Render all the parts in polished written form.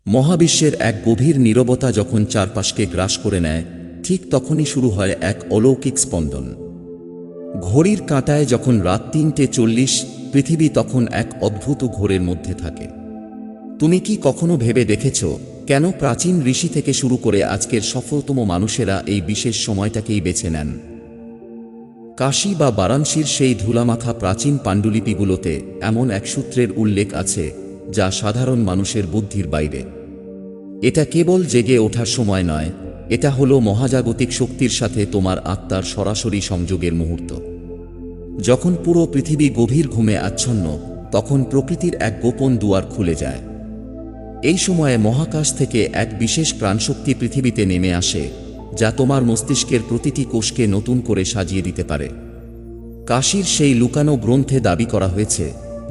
মহাবিশ্বের এক গভীর নীরবতা যখন চারপাশকে গ্রাস করে নেয়, ঠিক তখনই শুরু হয় এক অলৌকিক স্পন্দন। ঘড়ির কাঁটায় যখন রাত ৩:৪০, পৃথিবী তখন এক অদ্ভুত ঘোরের মধ্যে থাকে। তুমি কি কখনো ভেবে দেখেছ কেন প্রাচীন ঋষি থেকে শুরু করে আজকের সফলতম মানুষেরা এই বিশেষ সময়টাকেই বেছে নেন? কাশী বা বারাণসীর সেই ধুলামাখা প্রাচীন পাণ্ডুলিপিগুলোতে এমন এক সূত্রের উল্লেখ আছে যা সাধারণ মানুষের বুদ্ধির বাইরে। এটা কেবল জেগে ওঠার সময় নয়, এটা হলো মহাজাগতিক শক্তির সাথে তোমার আত্মার সরাসরি সংযোগের মুহূর্ত। যখন পুরো পৃথিবী গভীর ঘুমে আচ্ছন্ন, তখন প্রকৃতির এক গোপন দুয়ার খুলে যায়। এই সময়ে মহাকাশ থেকে এক বিশেষ প্রাণশক্তি পৃথিবীতে নেমে আসে, যা তোমার মস্তিষ্কের প্রতিটি কোষকে নতুন করে সাজিয়ে দিতে পারে। কাশীর সেই লুকানো গ্রন্থে দাবি করা হয়েছে,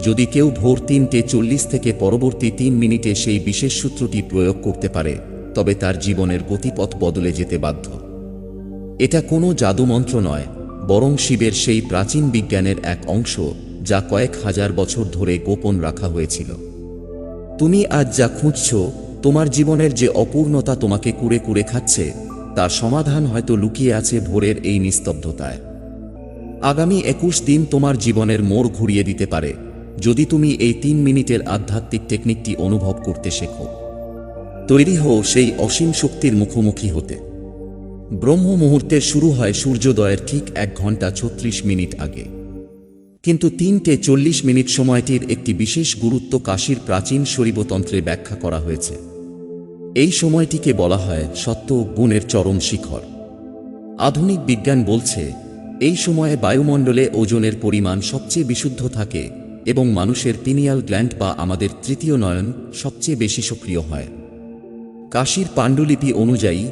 যদি কেউ ভোর ৩:৪০ থেকে পরবর্তী ৩ মিনিটে সেই বিশেষ সূত্রটি প্রয়োগ করতে পারে, তবে তার জীবনের গতিপথ বদলে যেতে বাধ্য। এটা কোনো জাদুমন্ত্র নয়, বরং শিবের সেই প্রাচীন বিজ্ঞানের এক অংশ, যা কয়েক হাজার বছর ধরে গোপন রাখা হয়েছিল। তুমি আজ যা খুঁজছ, তোমার জীবনের যে অপূর্ণতা তোমাকে কুরে কুরে খাচ্ছে, তার সমাধান হয়তো লুকিয়ে আছে ভোরের এই নিস্তব্ধতায়। আগামী ২১ দিন তোমার জীবনের মোড় ঘুরিয়ে দিতে পারে, যদি তুমি এই ৩ মিনিটের আধ্যাত্মিক টেকনিকটি অনুভব করতে শেখো। তৈরি হও সেই অসীম শক্তির মুখোমুখি হতে। ব্রহ্ম মুহূর্তের শুরু হয় সূর্যোদয়ের ঠিক ১ ঘন্টা ৩৬ মিনিট আগে। কিন্তু ৩:৪০ সময়টির একটি বিশেষ গুরুত্ব কাশীর প্রাচীন শৈবতন্ত্রে ব্যাখ্যা করা হয়েছে। এই সময়টিকে বলা হয় সত্য গুণের চরম শিখর। আধুনিক বিজ্ঞান বলছে, এই সময়ে বায়ুমণ্ডলে ওজনের পরিমাণ সবচেয়ে বিশুদ্ধ থাকে এবং মানুষের পিনিয়াল গ্ল্যান্ড বা আমাদের তৃতীয় নয়ন সবচেয়ে বেশি সক্রিয় হয়। কাশীর পাণ্ডুলিপি অনুযায়ী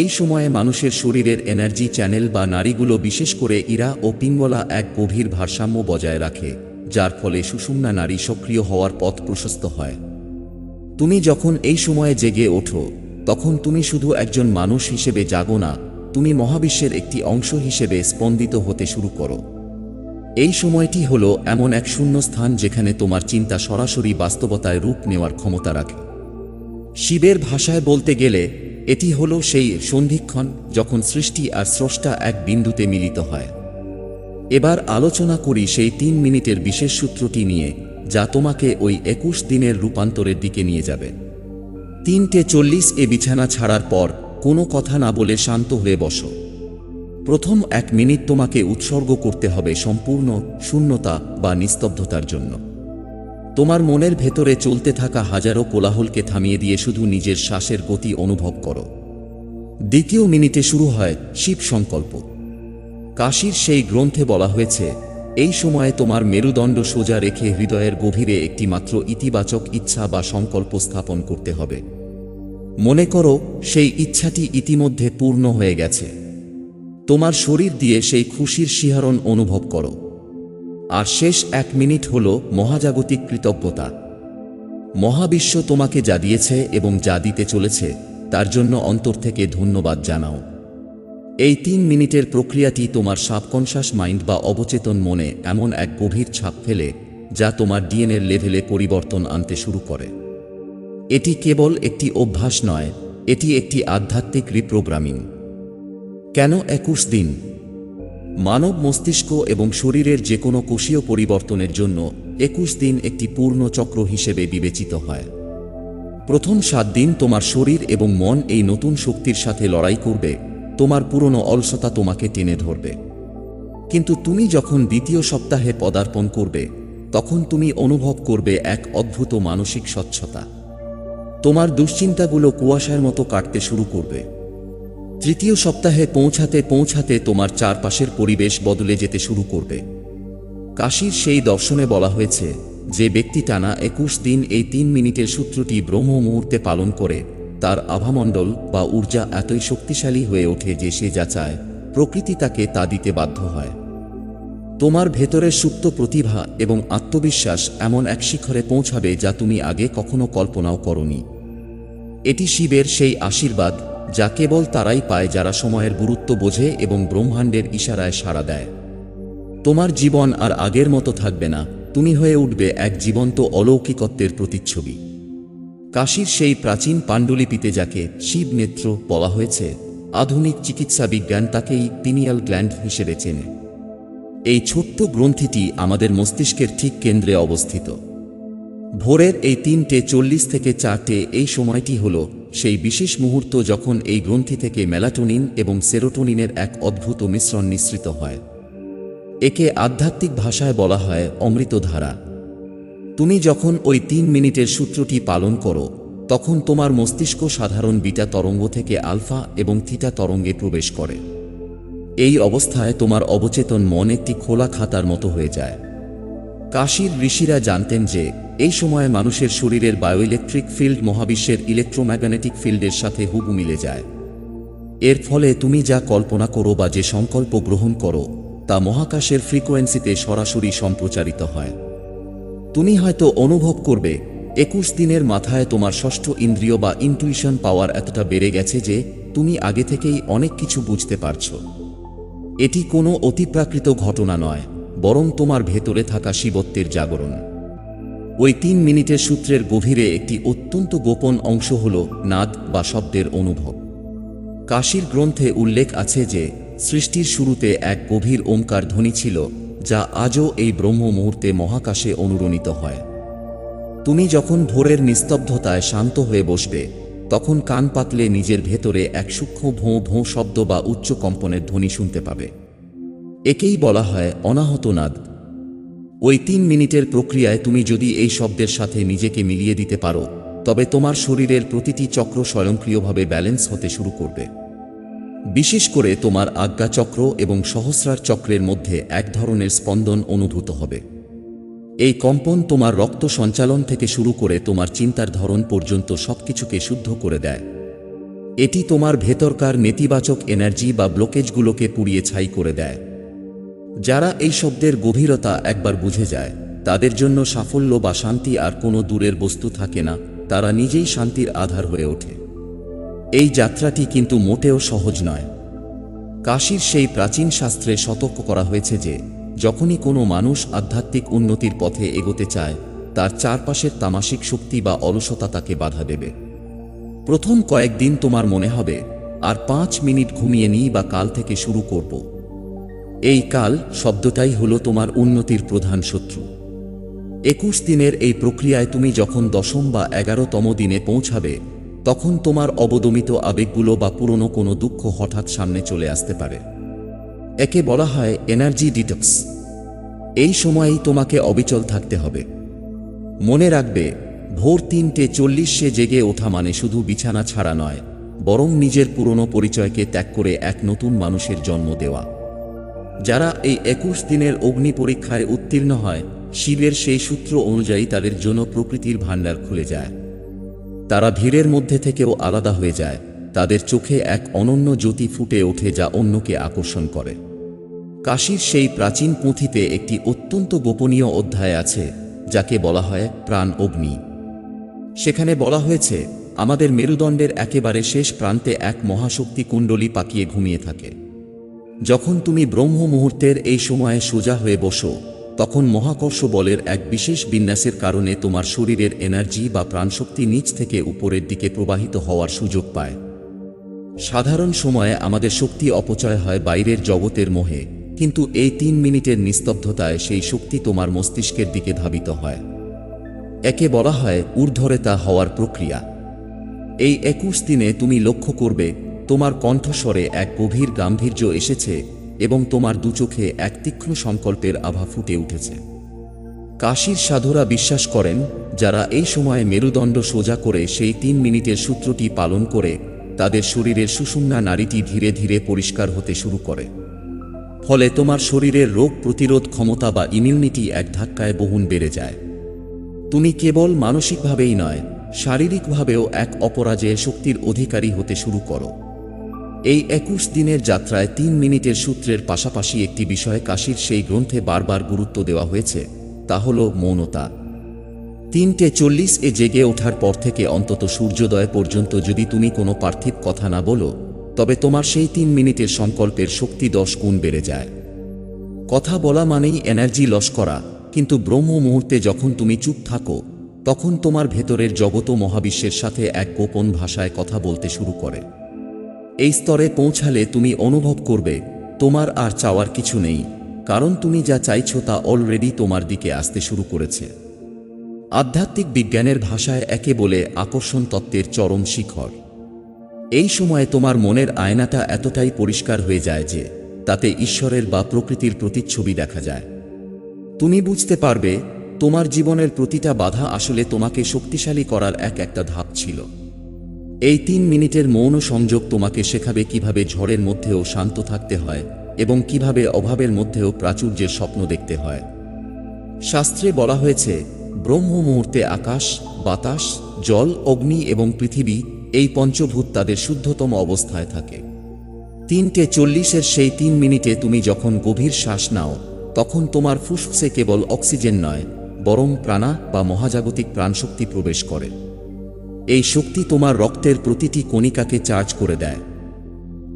এই সময়ে মানুষের শরীরের এনার্জি চ্যানেল বা নাড়িগুলো, বিশেষ করে ইরা ও পিঙ্গলা, এক গভীর ভারসাম্য বজায় রাখে, যার ফলে সুষুম্না নাড়ি সক্রিয় হওয়ার পথ প্রশস্ত হয়। তুমি যখন এই সময়ে জেগে ওঠো, তখন তুমি শুধু একজন মানুষ হিসেবে জাগো না, তুমি মহাবিশ্বের একটি অংশ হিসেবে স্পন্দিত হতে শুরু করো। এই সময়টি হলো এমন এক শূন্যস্থান যেখানে তোমার চিন্তা সরাসরি বাস্তবতায় রূপ নেওয়ার ক্ষমতা রাখে। শিবের ভাষায় বলতে গেলে এটি হলো সেই সন্ধিক্ষণ যখন সৃষ্টি আর স্রষ্টা এক বিন্দুতে মিলিত হয়। এবার আলোচনা করি সেই ৩ মিনিটের বিশেষ সূত্রটি নিয়ে, যা তোমাকে ওই ২১ দিনের রূপান্তরের দিকে নিয়ে যাবে। ৩:৪০ বিছানা ছাড়ার পর কোনো কথা না বলে শান্ত হয়ে বসো। প্রথম ১ মিনিট তোমাকে উৎসর্গ করতে হবে সম্পূর্ণ শূন্যতা বা নিস্তব্ধতার জন্য। তোমার মনের ভেতরে চলতে থাকা হাজারো কোলাহলকে থামিয়ে দিয়ে শুধু নিজের শ্বাসের গতি অনুভব করো। দ্বিতীয় মিনিটে শুরু হয় শিব সংকল্প। কাশীর সেই গ্রন্থে বলা হয়েছে, এই সময়ে তোমার মেরুদণ্ড সোজা রেখে হৃদয়ের গভীরে একটি মাত্র ইতিবাচক ইচ্ছা বা সংকল্প স্থাপন করতে হবে। মনে করো সেই ইচ্ছাটি ইতিমধ্যে পূর্ণ হয়ে গেছে। তোমার শরীর দিয়ে সেই খুশির শিহরণ অনুভব করো। আর শেষ ১ মিনিট হল মহাজাগতিক কৃতজ্ঞতা। মহাবিশ্ব তোমাকে যা দিয়েছে এবং যা দিতে চলেছে, তার জন্য অন্তর থেকে ধন্যবাদ জানাও। এই ৩ মিনিটের প্রক্রিয়াটি তোমার সাবকনশাস মাইন্ড বা অবচেতন মনে এমন এক গভীর ছাপ ফেলে, যা তোমার ডিএনএর লেভেলে পরিবর্তন আনতে শুরু করে। এটি কেবল একটি অভ্যাস নয়, এটি একটি আধ্যাত্মিক রিপ্রোগ্রামিং। কেন ২১ দিন? মানব মস্তিষ্ক এবং শরীরের যে কোনো কোষীয় পরিবর্তনের জন্য ২১ দিন একটি পূর্ণ চক্র হিসেবে বিবেচিত হয়। প্রথম ৭ দিন তোমার শরীর এবং মন এই নতুন শক্তির সাথে লড়াই করবে, তোমার পুরনো অলসতা তোমাকে টেনে ধরবে। কিন্তু তুমি যখন দ্বিতীয় সপ্তাহে পদার্পণ করবে, তখন তুমি অনুভব করবে এক অদ্ভুত মানসিক স্বচ্ছতা। তোমার দুশ্চিন্তাগুলো কুয়াশার মতো কাটতে শুরু করবে। তৃতীয় সপ্তাহে পৌঁছাতে পৌঁছাতে তোমার চারপাশের পরিবেশ বদলে যেতে শুরু করবে। কাশীর সেই দর্শনে বলা হয়েছে, যে ব্যক্তি টানা ২১ দিন এই ৩ মিনিটের সূত্রটি ব্রহ্ম মুহূর্তে পালন করে, তার আভামণ্ডল বা ঊর্জা এতই শক্তিশালী হয়ে ওঠে যে সে যা চায়, প্রকৃতি তাকে তা দিতে বাধ্য হয়। তোমার ভেতরের সুপ্ত প্রতিভা এবং আত্মবিশ্বাস এমন এক শিখরে পৌঁছাবে যা তুমি আগে কখনো কল্পনাও করনি। এটি শিবের সেই আশীর্বাদ, যা কেবল তারাই পায় যারা সময়ের গুরুত্ব বোঝে এবং ব্রহ্মাণ্ডের ইশারায় সাড়া দেয়। তোমার জীবন আর আগের মতো থাকবে না, তুমি হয়ে উঠবে এক জীবন্ত অলৌকিকত্বের প্রতিচ্ছবি। কাশীর সেই প্রাচীন পাণ্ডুলিপিতে যাকে শিব নেত্র বলা হয়েছে, আধুনিক চিকিৎসা বিজ্ঞান তাকেই পিনিয়াল গ্ল্যান্ড হিসেবে চেনে। এই ছোট্ট গ্রন্থিটি আমাদের মস্তিষ্কের ঠিক কেন্দ্রে অবস্থিত। ভোরের এই 3:40 থেকে 4টে এই সময়টি হল সেই বিশেষ মুহূর্ত যখন এই গ্রন্থি থেকে মেলাটোনিন এবং সেরোটোনিনের এক অদ্ভুত মিশ্রণ নিঃসৃত হয়। একে আধ্যাত্মিক ভাষায় বলা হয় অমৃতধারা। তুমি যখন ওই 3 মিনিটের সূত্রটি পালন করো, তখন তোমার মস্তিষ্ক সাধারণ বিটা তরঙ্গ থেকে আলফা এবং থিটা তরঙ্গে প্রবেশ করে। এই অবস্থায় তোমার অবচেতন মন একটি খোলা খাতার মতো হয়ে যায়। কাশীর ঋষিরা জানতেন যে এই সময়ে মানুষের শরীরের বায়োইলেকট্রিক ফিল্ড মহাবিশ্বের ইলেকট্রোম্যাগনেটিক ফিল্ডের সাথে হুবহু মিলে যায়। এর ফলে তুমি যা কল্পনা করো বা যে সংকল্প গ্রহণ করো তা মহাকাশের ফ্রিকোয়েন্সিতে সরাসরি সম্প্রচারিত হয়। তুমি হয়তো অনুভব করবে 21 দিনের মাথায় তোমার ষষ্ঠ ইন্দ্রিয় বা ইনটুইশন পাওয়ার এতটা বেড়ে গেছে যে তুমি আগে থেকেই অনেক কিছু বুঝতে পারছো। এটি কোনো অতিপ্রাকৃত ঘটনা নয়, বরং তোমার ভেতরে থাকা শিবত্বের জাগরণ। ওই 3 মিনিটের সূত্রের গভীরে একটি অত্যন্ত গোপন অংশ হল নাদ বা শব্দের অনুভব। কাশীর গ্রন্থে উল্লেখ আছে যে সৃষ্টির শুরুতে এক গভীর ওমকার ধ্বনি ছিল, যা আজও এই ব্রহ্ম মুহূর্তে মহাকাশে অনুরণিত হয়। তুমি যখন ভোরের নিস্তব্ধতায় শান্ত হয়ে বসবে, তখন কান পাতলে নিজের ভেতরে এক সূক্ষ্ম ভোঁ ভোঁ শব্দ বা উচ্চ কম্পনের ধ্বনি শুনতে পাবে। একেই বলা হয় অনাহত নাদ। ওই 3 মিনিটের প্রক্রিয়ায় তুমি যদি এই শব্দের সাথে নিজেকে মিলিয়ে দিতে পারো, তবে তোমার শরীরের প্রতিটি চক্র স্বয়ংক্রিয়ভাবে ব্যালেন্স হতে শুরু করবে। বিশেষ করে তোমার আজ্ঞা চক্র এবং সহস্রার চক্রের মধ্যে এক ধরনের স্পন্দন অনুভূত হবে। এই কম্পন তোমার রক্ত সঞ্চালন থেকে শুরু করে তোমার চিন্তার ধরন পর্যন্ত সবকিছুকে শুদ্ধ করে দেয়। এটি তোমার ভেতরকার নেতিবাচক এনার্জি বা ব্লকেজগুলোকে পুড়িয়ে ছাই করে দেয়। যারা এই শব্দের গভীরতা একবার বুঝে যায়, তাদের জন্য সাফল্য বা শান্তি আর কোনো দূরের বস্তু থাকে না, তারা নিজেই শান্তির আধার হয়ে ওঠে। এই যাত্রাটি কিন্তু মোটেও সহজ নয়। কাশীর সেই প্রাচীন শাস্ত্রে সতর্ক করা হয়েছে যে যখনই কোনো মানুষ আধ্যাত্মিক উন্নতির পথে এগোতে চায়, তার চারপাশের তামাসিক শক্তি বা অলসতা তাকে বাধা দেবে। প্রথম কয়েকদিন তোমার মনে হবে আর 5 মিনিট ঘুমিয়ে নিই বা কাল থেকে শুরু করব। এই কাল শব্দটাই হলো তোমার উন্নতির প্রধান শত্রু। 21 দিনের এই প্রক্রিয়ায় তুমি যখন 10ম বা 11তম দিনে পৌঁছাবে, তখন তোমার অবদমিত আবেগগুলো বা পুরনো কোনো দুঃখ হঠাৎ সামনে চলে আসতে পারে। একে বলা হয় এনার্জি ডিটক্স। এই সময়েই তোমাকে অবিচল থাকতে হবে। মনে রাখবে, ভোর 3:40 জেগে ওঠা মানে শুধু বিছানা ছাড়া নয়, বরং নিজের পুরনো পরিচয়কে ত্যাগ করে এক নতুন মানুষের জন্ম দেওয়া। যারা এই 21 দিনের অগ্নি পরীক্ষায় উত্তীর্ণ হয়, শিবের সেই সূত্র অনুযায়ী তাদের জন্য প্রকৃতির ভাণ্ডার খুলে যায়। তারা ভিড়ের মধ্যে থেকেও আলাদা হয়ে যায়, তাদের চোখে এক অনন্য জ্যোতি ফুটে ওঠে যা অন্যকে আকর্ষণ করে। কাশীর সেই প্রাচীন পুঁথিতে একটি অত্যন্ত গোপনীয় অধ্যায় আছে, যাকে বলা হয় প্রাণ অগ্নি। সেখানে বলা হয়েছে, আমাদের মেরুদণ্ডের একেবারে শেষ প্রান্তে এক মহাশক্তি কুণ্ডলী পাকিয়ে ঘুমিয়ে থাকে। যখন তুমি ব্রহ্ম মুহূর্তের এই সময়ে সোজা হয়ে বসো, তখন মহাকর্ষ বলের এক বিশেষ বিন্যাসের কারণে তোমার শরীরের এনার্জি বা প্রাণশক্তি নিচ থেকে উপরের দিকে প্রবাহিত হওয়ার সুযোগ পায়। সাধারণ সময়ে আমাদের শক্তি অপচয় হয় বাইরের জগতের মোহে, কিন্তু এই 3 মিনিটের নিস্তব্ধতায় সেই শক্তি তোমার মস্তিষ্কের দিকে ধাবিত হয়। একে বলা হয় ঊর্ধ্বরেতা হওয়ার প্রক্রিয়া। এই 21 দিনে তুমি লক্ষ্য করবে তোমার কণ্ঠস্বরে এক গভীর গাম্ভীর্য এসেছে এবং তোমার দুচোখে এক তীক্ষ্ণ সংকল্পের আভা ফুটে উঠেছে। কাশীর সাধুরা বিশ্বাস করেন, যারা এই সময়ে মেরুদণ্ড সোজা করে সেই 3 মিনিটের সূত্রটি পালন করে, তাদের শরীরের সুষুম্না নাড়িটি ধীরে ধীরে পরিষ্কার হতে শুরু করে। ফলে তোমার শরীরের রোগ প্রতিরোধ ক্ষমতা বা ইমিউনিটি এক ধাক্কায় বহুগুণ বেড়ে যায়। তুমি কেবল মানসিকভাবেই নয়, শারীরিকভাবেও এক অপরাজেয় শক্তির অধিকারী হতে শুরু করো। এই 21 দিনের যাত্রায় 3 মিনিটের সূত্রের পাশাপাশি একটি বিষয় কাশীর সেই গ্রন্থে বারবার গুরুত্ব দেওয়া হয়েছে, তা হল মৌনতা। 3:40 জেগে ওঠার পর থেকে অন্তত সূর্যোদয় পর্যন্ত যদি তুমি কোনো পার্থিব কথা না বলো, তবে তোমার সেই 3 মিনিটের সংকল্পের শক্তি 10 গুণ বেড়ে যায়। কথা বলা মানেই এনার্জি লস করা, কিন্তু ব্রহ্ম মুহূর্তে যখন তুমি চুপ থাকো, তখন তোমার ভেতরের জগৎ মহাবিশ্বের সাথে এক গোপন ভাষায় কথা বলতে শুরু করে। এই স্তরে পৌঁছালে তুমি অনুভব করবে তোমার আর চাওয়ার কিছু নেই, কারণ তুমি যা চাইছো তা অলরেডি তোমার দিকে আসতে শুরু করেছে। আধ্যাত্মিক বিজ্ঞানের ভাষায় একে বলে আকর্ষণ তত্ত্বের চরম শিখর। এই সময়ে তোমার মনের আয়নাটা এতটাই পরিষ্কার হয়ে যায় যে তাতে ঈশ্বরের বা প্রকৃতির প্রতিচ্ছবি দেখা যায়। তুমি বুঝতে পারবে তোমার জীবনের প্রতিটা বাধা আসলে তোমাকে শক্তিশালী করার একটা ধাপ ছিল। এই 3 মিনিটের মৌন সংযোগ তোমাকে শেখাবে কিভাবে ঝড়ের মধ্যেও শান্ত থাকতে হয় এবং কিভাবে অভাবের মধ্যেও প্রাচুর্যের স্বপ্ন দেখতে হয়। শাস্ত্রে বলা হয়েছে ব্রহ্ম মুহূর্তে আকাশ, বাতাস, জল, অগ্নি এবং পৃথিবী এই পঞ্চভূত তাদের শুদ্ধতম অবস্থায় থাকে। 3:40 সেই 3 মিনিটে তুমি যখন গভীর শ্বাস নাও, তখন তোমার ফুসফুসে কেবল অক্সিজেন নয়, বরং প্রাণা বা মহাজাগতিক প্রাণশক্তি প্রবেশ করে। এই শক্তি তোমার রক্তের প্রতিটি কণিকাকে চার্জ করে দেয়।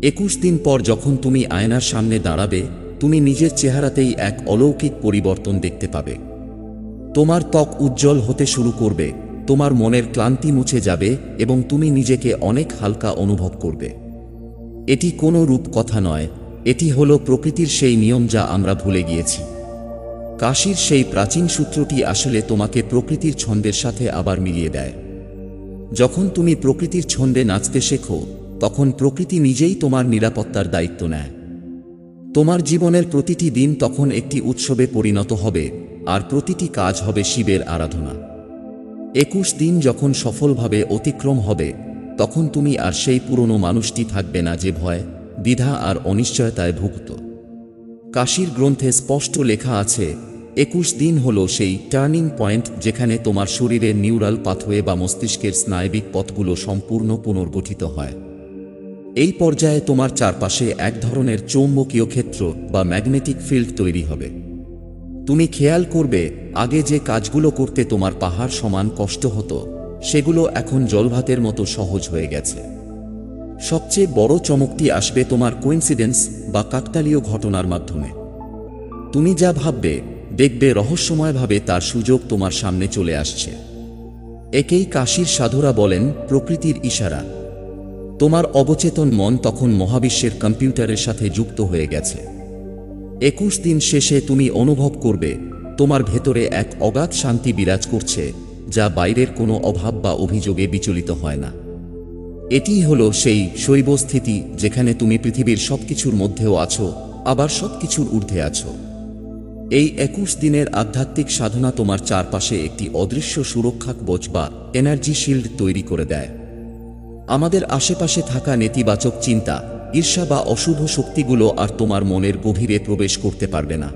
21 দিন পর যখন তুমি আয়নার সামনে দাঁড়াবে, তুমি নিজের চেহারাতেই এক অলৌকিক পরিবর্তন দেখতে পাবে। তোমার ত্বক উজ্জ্বল হতে শুরু করবে, তোমার মনের ক্লান্তি মুছে যাবে এবং তুমি নিজেকে অনেক হালকা অনুভব করবে। এটি কোনো রূপকথা নয়, এটি হলো প্রকৃতির সেই নিয়ম যা আমরা ভুলে গিয়েছি। কাশীর সেই প্রাচীন সূত্রটি আসলে তোমাকে প্রকৃতির ছন্দের সাথে আবার মিলিয়ে দেয়। যখন তুমি প্রকৃতির ছন্দে নাচতে শেখো, তখন প্রকৃতি নিজেই তোমার নিরাপত্তার দায়িত্ব নেয়। তোমার জীবনের প্রতিটি দিন তখন একটি উৎসবে পরিণত হবে, আর প্রতিটি কাজ হবে শিবের আরাধনা। 21 দিন যখন সফলভাবে অতিক্রম হবে, তখন তুমি আর সেই পুরনো মানুষটি থাকবে না যে ভয়, দ্বিধা আর অনিশ্চয়তায় ভুগত। কাশীর গ্রন্থে স্পষ্ট লেখা আছে 21 দিন হল সেই টার্নিং পয়েন্ট যেখানে তোমার শরীরের নিউরাল পাথওয়ে বা মস্তিষ্কের স্নায়বিক পথগুলো সম্পূর্ণ পুনর্গঠিত হয়। এই পর্যায়ে তোমার চারপাশে এক ধরনের চৌম্বকীয় ক্ষেত্র বা ম্যাগনেটিক ফিল্ড তৈরি হবে। তুমি খেয়াল করবে আগে যে কাজগুলো করতে তোমার পাহাড় সমান কষ্ট হতো, সেগুলো এখন জলভাতের মতো সহজ হয়ে গেছে। সবচেয়ে বড় চমকটি আসবে তোমার কোইন্সিডেন্স বা কাকতালীয় ঘটনার মাধ্যমে। তুমি যা ভাববে, দেখবে রহস্যময়ভাবে তার সুযোগ তোমার সামনে চলে আসছে। একেই কাশীর সাধুরা বলেন প্রকৃতির ইশারা। তোমার অবচেতন মন তখন মহাবিশ্বের কম্পিউটারের সাথে যুক্ত হয়ে গেছে। 21 দিন শেষে তুমি অনুভব করবে তোমার ভেতরে এক অগাধ শান্তি বিরাজ করছে, যা বাইরের কোনো অভাব বা অভিযোগে বিচলিত হয় না। এটিই হলো সেই শৈব স্থিতি যেখানে তুমি পৃথিবীর সবকিছুর মধ্যেও আছো, আবার সবকিছুর ঊর্ধ্বে আছো। এই 21 দিনের আধ্যাত্মিক সাধনা তোমার চারপাশে একটি অদৃশ্য সুরক্ষা কবচ বা এনার্জি শিল্ড তৈরি করে দেয়। আমাদের আশেপাশে থাকা নেতিবাচক চিন্তা, ঈর্ষা বা অশুভ শক্তিগুলো আর তোমার মনের গভীরে প্রবেশ করতে পারবে না।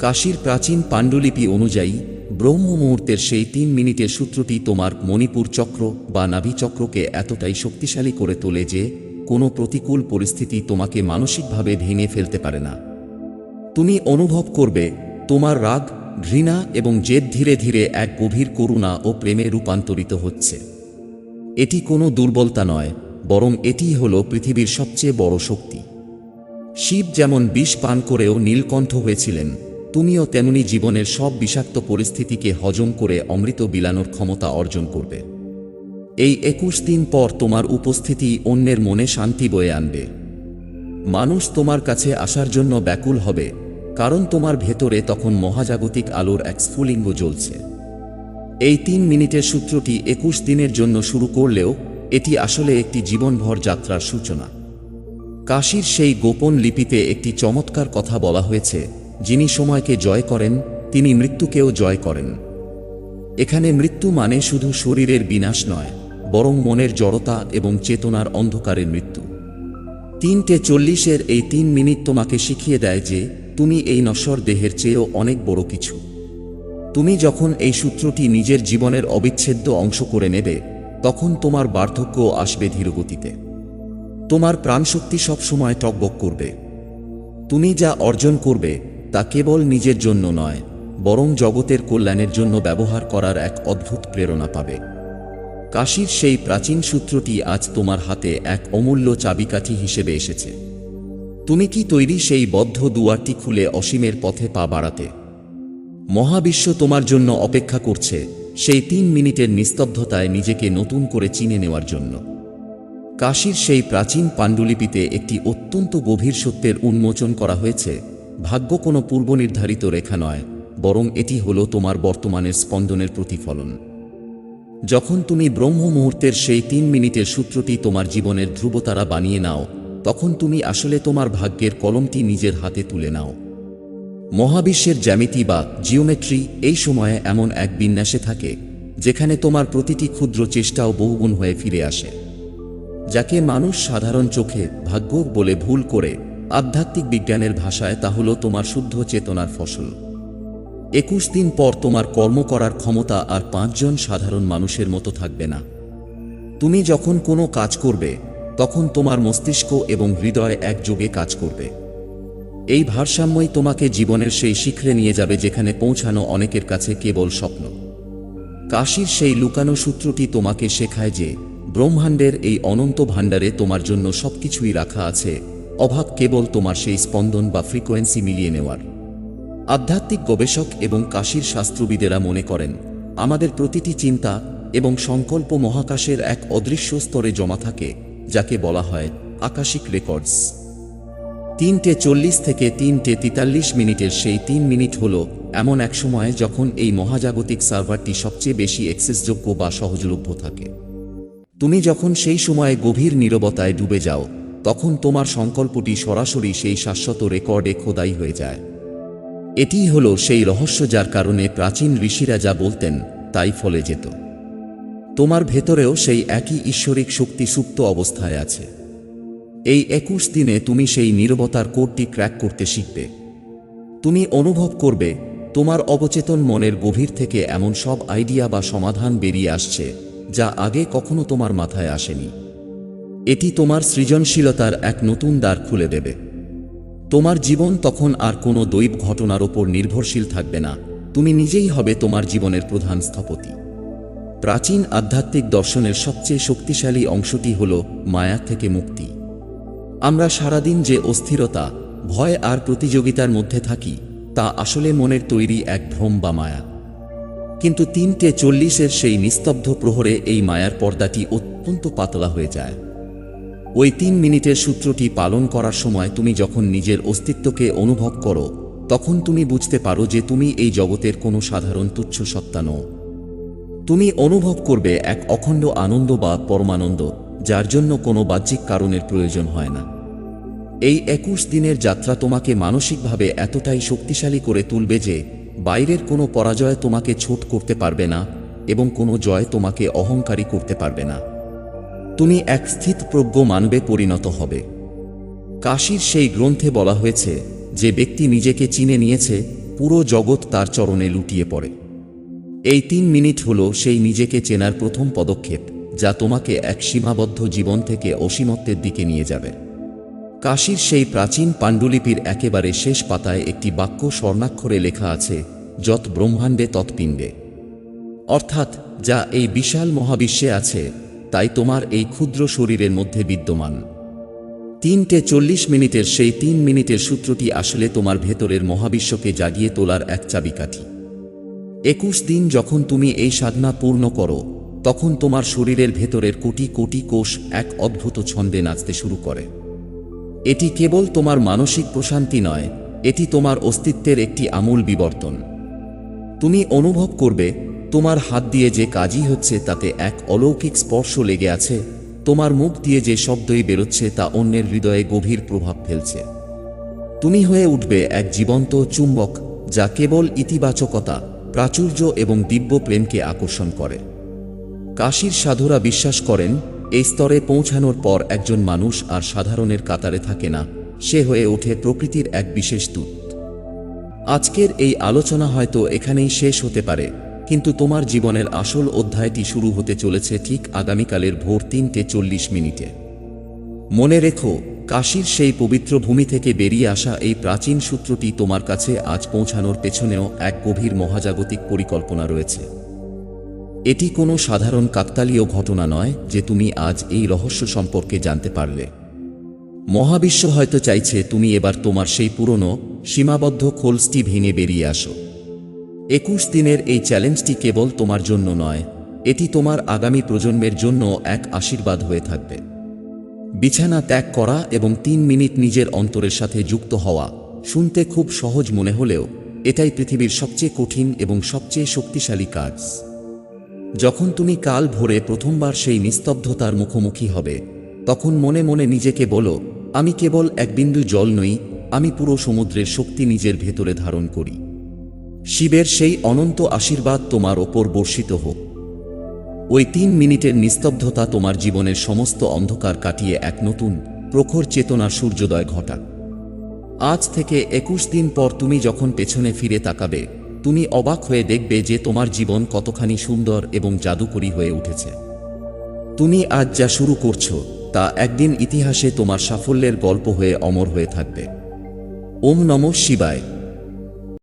কাশীর প্রাচীন পাণ্ডুলিপি অনুযায়ী ব্রহ্ম মুহূর্তের সেই 3 মিনিটের সূত্রটি তোমার মণিপুর চক্র বা নাভি চক্রকে এতটাই শক্তিশালী করে তোলে যে কোনো প্রতিকূল পরিস্থিতি তোমাকে মানসিকভাবে ভেঙে ফেলতে পারে না। তুমি অনুভব করবে তোমার রাগ, ঘৃণা এবং জেদ ধীরে ধীরে এক গভীর করুণা ও প্রেমে রূপান্তরিত হচ্ছে। এটি কোনো দুর্বলতা নয়, বরং এটিই হলো পৃথিবীর সবচেয়ে বড় শক্তি। শিব যেমন বিষ পান করেও নীলকণ্ঠ হয়েছিলেন, তুমিও তেমনি জীবনের সব বিষাক্ত পরিস্থিতিকে হজম করে অমৃত বিলানোর ক্ষমতা অর্জন করবে। এই 21 দিন পর তোমার উপস্থিতি অন্যের মনে শান্তি বয়ে আনবে। মানুষ তোমার কাছে আসার জন্য ব্যাকুল হবে, কারণ তোমার ভেতরে তখন মহাজাগতিক আলোর এক স্ফুলিঙ্গ জ্বলছে। এই 3 মিনিটের সূত্রটি 21 দিনের জন্য শুরু করলেও এটি আসলে একটি জীবনভর যাত্রার সূচনা। কাশীর সেই গোপন লিপিতে একটি চমৎকার কথা বলা হয়েছে, যিনি সময়কে জয় করেন, তিনি মৃত্যুকেও জয় করেন। এখানে মৃত্যু মানে শুধু শরীরের বিনাশ নয়, বরং মনের জড়তা এবং চেতনার অন্ধকারের মৃত্যু। 3:40 এই 3 মিনিট তোমাকে শিখিয়ে দেয় যে তুমি এই নশ্বর দেহের চেয়েও অনেক বড় কিছু। তুমি যখন এই সূত্রটি নিজের জীবনের অবিচ্ছেদ্য অংশ করে নেবে, তখন তোমার বার্ধক্য আসবে ধীরগতিতে। তোমার প্রাণশক্তি সবসময় টকবক করবে। তুমি যা অর্জন করবে তা কেবল নিজের জন্য নয়, বরং জগতের কল্যাণের জন্য ব্যবহার করার এক অদ্ভুত প্রেরণা পাবে। কাশীর সেই প্রাচীন সূত্রটি আজ তোমার হাতে এক অমূল্য চাবিকাঠি হিসেবে এসেছে। তুমি কি তৈরি সেই বদ্ধ দুয়ারটি খুলে অসীমের পথে পা বাড়াতে? মহাবিশ্ব তোমার জন্য অপেক্ষা করছে, সেই 3 মিনিটের নিস্তব্ধতায় নিজেকে নতুন করে চিনে নেওয়ার জন্য। কাশীর সেই প্রাচীন পাণ্ডুলিপিতে একটি অত্যন্ত গভীর সত্যের উন্মোচন করা হয়েছে। ভাগ্য কোনো পূর্বনির্ধারিত রেখা নয়, বরং এটি হলো তোমার বর্তমানের স্পন্দনের প্রতিফলন। যখন তুমি ব্রহ্ম মুহূর্তের সেই 3 মিনিটের সূত্রটি তোমার জীবনের ধ্রুবতারা বানিয়ে নাও, তখন তুমি আসলে তোমার ভাগ্যের কলমটি নিজের হাতে তুলে নাও। মহাবিশ্বের জ্যামিতি বা জিওমেট্রি এই সময়ে এমন এক বিন্যাসে থাকে যেখানে তোমার প্রতিটি ক্ষুদ্র চেষ্টাও বহুগুণ হয়ে ফিরে আসে। যাকে মানুষ সাধারণ চোখে ভাগ্য বলে ভুল করে, আধ্যাত্মিক বিজ্ঞানের ভাষায় তা হলো তোমার শুদ্ধ চেতনার ফসল। 21 দিন পর তোমার কর্ম করার ক্ষমতা আর 5 জন সাধারণ মানুষের মতো থাকবে না। তুমি যখন কোনো কাজ করবে, তখন তোমার মস্তিষ্ক এবং হৃদয় একযোগে কাজ করবে। এই ভারসাম্যই তোমাকে জীবনের সেই শিখরে নিয়ে যাবে যেখানে পৌঁছানো অনেকের কাছে কেবল স্বপ্ন। কাশীর সেই লুকানো সূত্রটি তোমাকে শেখায় যে ব্রহ্মাণ্ডের এই অনন্ত ভাণ্ডারে তোমার জন্য সবকিছুই রাখা আছে, অভাব কেবল তোমার সেই স্পন্দন বা ফ্রিকোয়েন্সি মিলিয়ে নেওয়ার। আধ্যাত্মিক গবেষক এবং কাশীর শাস্ত্রবিদেরা মনে করেন, আমাদের প্রতিটি চিন্তা এবং সংকল্প মহাকাশের এক অদৃশ্য স্তরে জমা থাকে, যাকে বলা হয় আকাশিক রেকর্ডস। 3:40 থেকে 3:43 মিনিটের সেই 3 মিনিট হল এমন এক সময় যখন এই মহাজাগতিক সার্ভারটি সবচেয়ে বেশি অ্যাক্সেসযোগ্য বা সহজলভ্য থাকে। তুমি যখন সেই সময়ে গভীর নীরবতায় ডুবে যাও, তখন তোমার সংকল্পটি সরাসরি সেই শাশ্বত রেকর্ডে খোদাই হয়ে যায়। এটিই হলো সেই রহস্য যার কারণে প্রাচীন ঋষিরা যা বলতেন তাই ফলে যেত। তোমার ভেতরেও সেই একই ঈশ্বরিক শক্তি সুপ্ত অবস্থায় আছে। এই 21 দিনে তুমি সেই নীরবতার কোডটি ক্র্যাক করতে শিখবে। তুমি অনুভব করবে তোমার অবচেতন মনের গভীর থেকে এমন সব আইডিয়া বা সমাধান বেরিয়ে আসছে যা আগে কখনো তোমার মাথায় আসেনি। এটি তোমার সৃজনশীলতার এক নতুন দ্বার খুলে দেবে। তোমার জীবন তখন আর কোনো দৈব ঘটনার ওপর নির্ভরশীল থাকবে না, তুমি নিজেই হবে তোমার জীবনের প্রধান স্থপতি। প্রাচীন আধ্যাত্মিক দর্শনের সবচেয়ে শক্তিশালী অংশটি হল মায়া থেকে মুক্তি। আমরা সারাদিন যে অস্থিরতা, ভয় আর প্রতিযোগিতার মধ্যে থাকি, তা আসলে মনের তৈরি এক ভ্রম বা মায়া। কিন্তু 3:40 সেই নিস্তব্ধ প্রহরে এই মায়ার পর্দাটি অত্যন্ত পাতলা হয়ে যায়। ওই 3 মিনিটের সূত্রটি পালন করার সময় তুমি যখন নিজের অস্তিত্বকে অনুভব করো, তখন তুমি বুঝতে পারো যে তুমি এই জগতের কোনো সাধারণ তুচ্ছ সত্তা নও। তুমি অনুভব করবে এক অখণ্ড আনন্দ বা পরমানন্দ, যার জন্য কোনো বাহ্যিক কারণের প্রয়োজন হয় না। এই 21 দিনের যাত্রা তোমাকে মানসিকভাবে এতটাই শক্তিশালী করে তুলবে যে বাইরের কোনো পরাজয় তোমাকে ছোট করতে পারবে না এবং কোনো জয় তোমাকে অহংকারী করতে পারবে না। তুমি এক স্থিতপ্রজ্ঞ মানবে পরিণত হবে। কাশীর সেই গ্রন্থে বলা হয়েছে, যে ব্যক্তি নিজেকে চিনে নিয়েছে, পুরো জগৎ তার চরণে লুটিয়ে পড়ে। এই 3 মিনিট হল সেই নিজেকে চেনার প্রথম পদক্ষেপ, যা তোমাকে এক সীমাবদ্ধ জীবন থেকে অসীমত্বের দিকে নিয়ে যাবে। কাশীর সেই প্রাচীন পাণ্ডুলিপির একেবারে শেষ পাতায় একটি বাক্য স্বর্ণাক্ষরে লেখা আছে, যৎ ব্রহ্মাণ্ডে তৎপিণ্ডে। অর্থাৎ যা এই বিশাল মহাবিশ্বে আছে তাই তোমার এই ক্ষুদ্র শরীরের মধ্যে বিদ্যমান। 3:40 মিনিটের সেই 3 মিনিটের সূত্রটি আসলে তোমার ভেতরের মহাবিশ্বকে জাগিয়ে তোলার এক চাবিকাঠি। 21 দিন যখন তুমি এই সাধনা পূর্ণ করো, তখন তোমার শরীরের ভেতরের কোটি কোটি কোষ এক অদ্ভুত ছন্দে নাচতে শুরু করে। এটি কেবল তোমার মানসিক প্রশান্তি নয়, এটি তোমার অস্তিত্বের একটি আমূল বিবর্তন। তুমি অনুভব করবে তোমার হাত দিয়ে যে কাজই হচ্ছে তাতে এক অলৌকিক স্পর্শ লেগে আছে, তোমার মুখ দিয়ে যে শব্দই বেরোচ্ছে তা অন্যের হৃদয়ে গভীর প্রভাব ফেলছে। তুমি হয়ে উঠবে এক জীবন্ত চুম্বক, যা কেবল ইতিবাচকতা, প্রাচুর্য এবং দিব্য প্রেমকে আকর্ষণ করে। কাশীর সাধুরা বিশ্বাস করেন, এই স্তরে পৌঁছানোর পর একজন মানুষ আর সাধারণের কাতারে থাকে না, সে হয়ে ওঠে প্রকৃতির এক বিশেষ দূত। আজকের এই আলোচনা হয়তো এখানেই শেষ হতে পারে, কিন্তু তোমার জীবনের আসল অধ্যায়টি শুরু হতে চলেছে ঠিক আগামীকালের ভোর 3:40 মিনিটে। মনে রেখো, কাশীর সেই পবিত্র ভূমি থেকে বেরিয়ে আসা এই প্রাচীন সূত্রটি তোমার কাছে আজ পৌঁছানোর পেছনেও এক গভীর মহাজাগতিক পরিকল্পনা রয়েছে। এটি কোনো সাধারণ কাকতালীয় ঘটনা নয় যে তুমি আজ এই রহস্য সম্পর্কে জানতে পারলে। মহাবিশ্ব হয়তো চাইছে তুমি এবার তোমার সেই পুরনো সীমাবদ্ধ খোলসটি ভেঙে বেরিয়ে আসো। 21 দিনের এই চ্যালেঞ্জটি কেবল তোমার জন্য নয়, এটি তোমার আগামী প্রজন্মের জন্য এক আশীর্বাদ হয়ে থাকবে। বিছানা ত্যাগ করা এবং 3 মিনিট নিজের অন্তরের সাথে যুক্ত হওয়া শুনতে খুব সহজ মনে হলেও এটাই পৃথিবীর সবচেয়ে কঠিন এবং সবচেয়ে শক্তিশালী কাজ। যখন তুমি কাল ভোরে প্রথমবার সেই নিস্তব্ধতার মুখোমুখি হবে, তখন মনে মনে নিজেকে বলো, আমি কেবল এক বিন্দু জল নই, আমি পুরো সমুদ্রের শক্তি নিজের ভেতরে ধারণ করি। শিবের সেই অনন্ত আশীর্বাদ তোমার ওপর বর্ষিত হোক। ওই 3 মিনিটের নিস্তব্ধতা তোমার জীবনের সমস্ত অন্ধকার কাটিয়ে এক নতুন প্রখর চেতনার সূর্যোদয় ঘটাক। আজ থেকে 21 দিন পর তুমি যখন পেছনে ফিরে তাকাবে, তুমি অবাক হয়ে দেখবে যে তোমার জীবন কতখানি সুন্দর এবং জাদুকরী হয়ে উঠেছে। তুমি আজ যা শুরু করছো তা একদিন ইতিহাসে তোমার সাফল্যের গল্প হয়ে অমর হয়ে থাকবে। ওম নমঃ শিবায়।